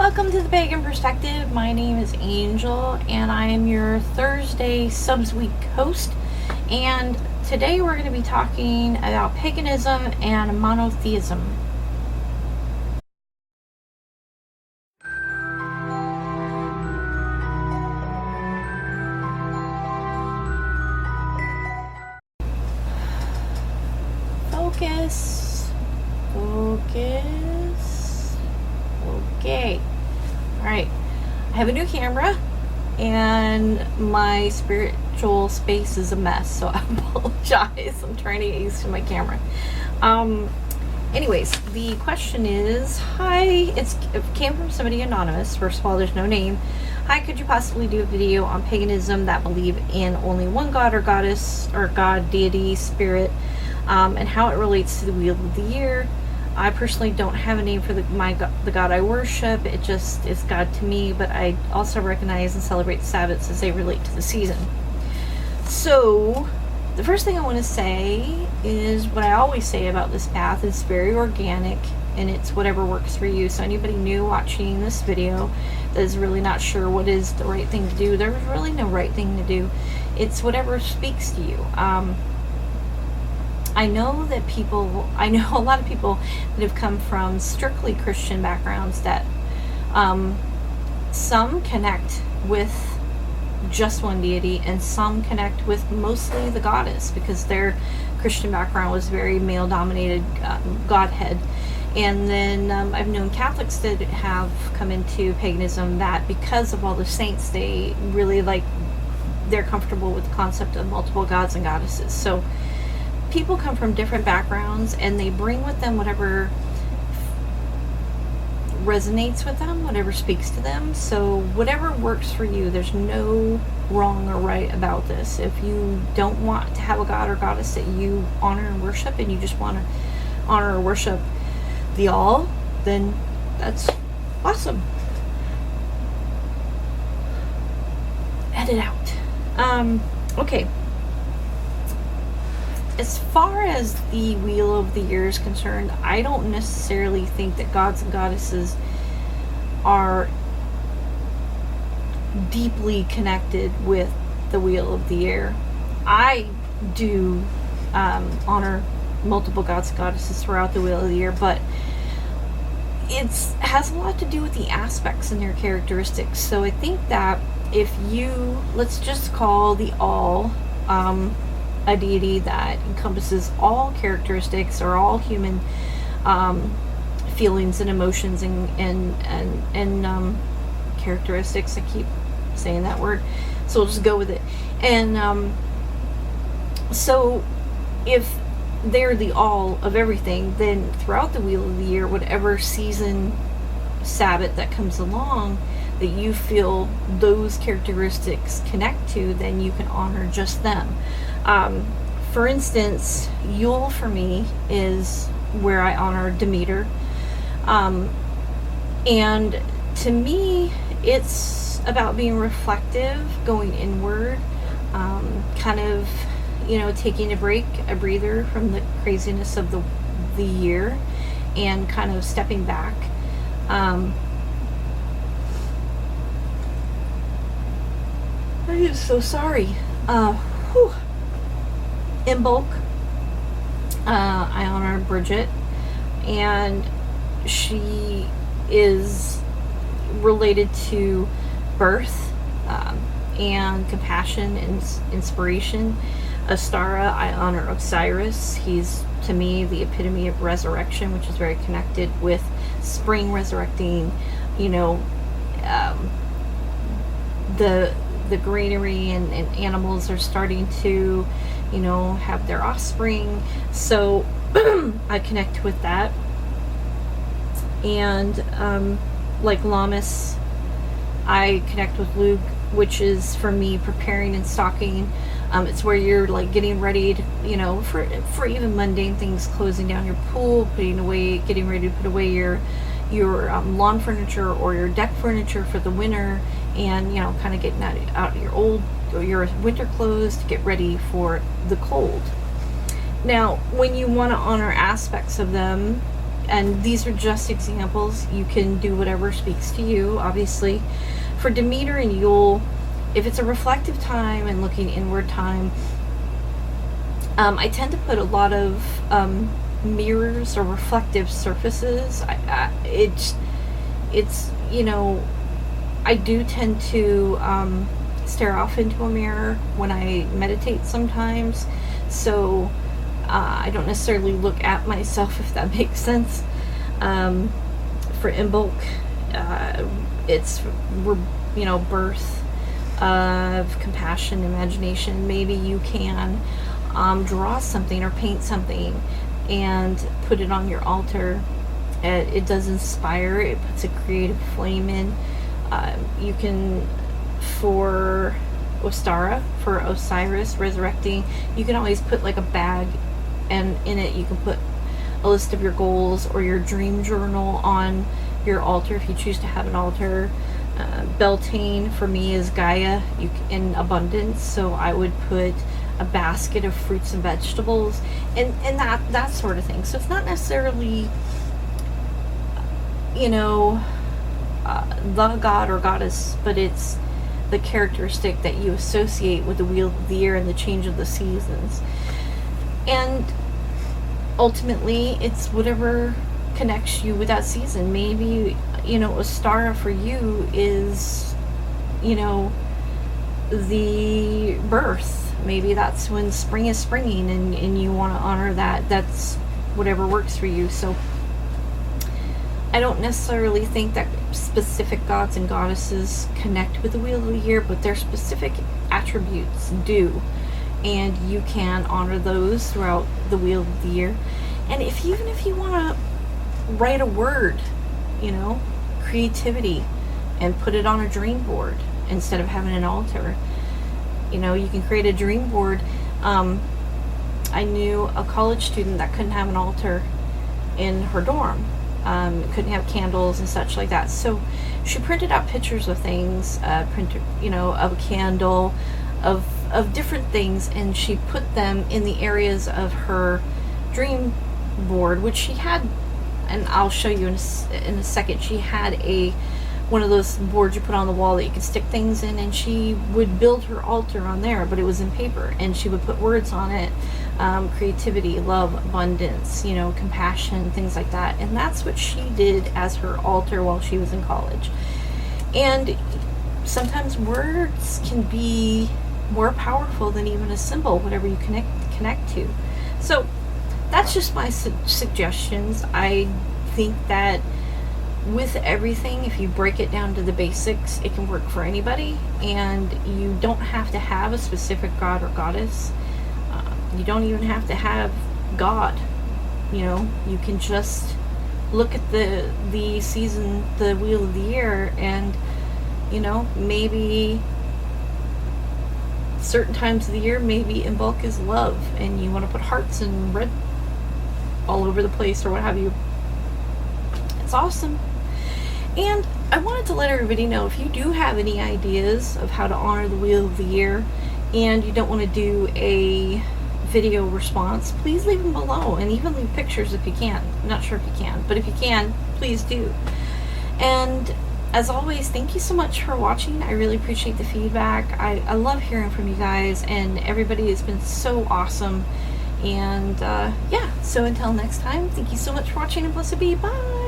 Welcome to the Pagan Perspective. My name is Angel, and I am your Thursday Subs Week host. And today we're going to be talking about paganism and monotheism. Focus. Okay. Alright. I have a new camera, and my spiritual space is a mess, so I apologize. I'm trying to get used to my camera. Anyways, the question is, hi, it came from somebody anonymous. First of all, there's no name. Hi, could you possibly do a video on paganism that believe in only one god or goddess, or god, deity, spirit, and how it relates to the wheel of the year? I personally don't have a name for the god I worship. It just is God to me, but I also recognize and celebrate the Sabbats as they relate to the season. So, the first thing I want to say is what I always say about this path is very organic, and it's whatever works for you. So anybody new watching this video that is really not sure what is the right thing to do, there's really no right thing to do. It's whatever speaks to you. I know a lot of people that have come from strictly Christian backgrounds that some connect with just one deity and some connect with mostly the goddess, because their Christian background was very male dominated godhead. And then I've known Catholics that have come into paganism that because of all the saints, they really they're comfortable with the concept of multiple gods and goddesses. So people come from different backgrounds, and they bring with them whatever resonates with them, whatever speaks to them. So whatever works for you, there's no wrong or right about this. If you don't want to have a god or goddess that you honor and worship, and you just want to honor or worship the all, then that's awesome. Edit out. Okay. As far as the Wheel of the Year is concerned, I don't necessarily think that gods and goddesses are deeply connected with the Wheel of the Year. I do honor multiple gods and goddesses throughout the Wheel of the Year, but it has a lot to do with the aspects and their characteristics. So I think that if you, let's just call the all a deity that encompasses all characteristics or all human feelings and emotions and characteristics. I keep saying that word, so we'll just go with it. And so if they're the all of everything, then throughout the Wheel of the Year, whatever season Sabbat that comes along that you feel those characteristics connect to, then you can honor just them. For instance, Yule for me is where I honor Demeter. And to me, it's about being reflective, going inward, kind of, taking a break, a breather from the craziness of the year, and kind of stepping back. I am so sorry. In bulk, I honor Bridget, and she is related to birth and compassion and inspiration. Astara, I honor Osiris. He's, to me, the epitome of resurrection, which is very connected with spring resurrecting, the greenery and animals are starting to, have their offspring. So I connect with that. And like Lammas, I connect with Luke, which is for me preparing and stocking. It's where you're getting ready to, for even mundane things, closing down your pool, getting ready to put away your lawn furniture or your deck furniture for the winter, and kind of getting out your winter clothes to get ready for the cold. Now, when you want to honor aspects of them, and these are just examples. You can do whatever speaks to you, obviously. For Demeter and Yule, if it's a reflective time and looking inward time, I tend to put a lot of mirrors or reflective surfaces. It's you know, I do tend to stare off into a mirror when I meditate sometimes, so I don't necessarily look at myself, if that makes sense. For Imbolc, it's birth of compassion, imagination. Maybe you can draw something or paint something and put it on your altar. It does inspire. It puts a creative flame in. You can, for Ostara, for Osiris resurrecting, you can always put like a bag, and in it you can put a list of your goals or your dream journal on your altar if you choose to have an altar. Beltane for me is Gaia in abundance, so I would put a basket of fruits and vegetables and that sort of thing. So it's not necessarily the god or goddess, but it's the characteristic that you associate with the wheel of the year and the change of the seasons. And ultimately, it's whatever connects you with that season. Maybe, Ostara for you is, the birth. Maybe that's when spring is springing and you want to honor that. That's whatever works for you. So I don't necessarily think that specific gods and goddesses connect with the wheel of the year, but their specific attributes do. And you can honor those throughout the wheel of the year. And even if you want to write a word, creativity, and put it on a dream board instead of having an altar. You can create a dream board. I knew a college student that couldn't have an altar in her dorm. Couldn't have candles and such like that. So she printed out pictures of things, of a candle, of different things, and she put them in the areas of her dream board, which she had, and I'll show you in a second. She had one of those boards you put on the wall that you could stick things in, and she would build her altar on there, but it was in paper, and she would put words on it, creativity, love, abundance, compassion, things like that. And that's what she did as her altar while she was in college. And sometimes words can be more powerful than even a symbol, whatever you connect to. So that's just my suggestions. I think that with everything, if you break it down to the basics, it can work for anybody, and you don't have to have a specific god or goddess. You don't even have to have God. You can just look at the season, the wheel of the year, and maybe certain times of the year, maybe Imbolc is love, and you want to put hearts and red all over the place or what have you. It's awesome. And I wanted to let everybody know, if you do have any ideas of how to honor the wheel of the year and you don't want to do a video response, please leave them below, and even leave pictures if you can. I'm not sure if you can, but if you can, please do. And as always, thank you so much for watching. I really appreciate the feedback. I love hearing from you guys, and everybody has been so awesome. And so until next time, thank you so much for watching, and blessed be. Bye.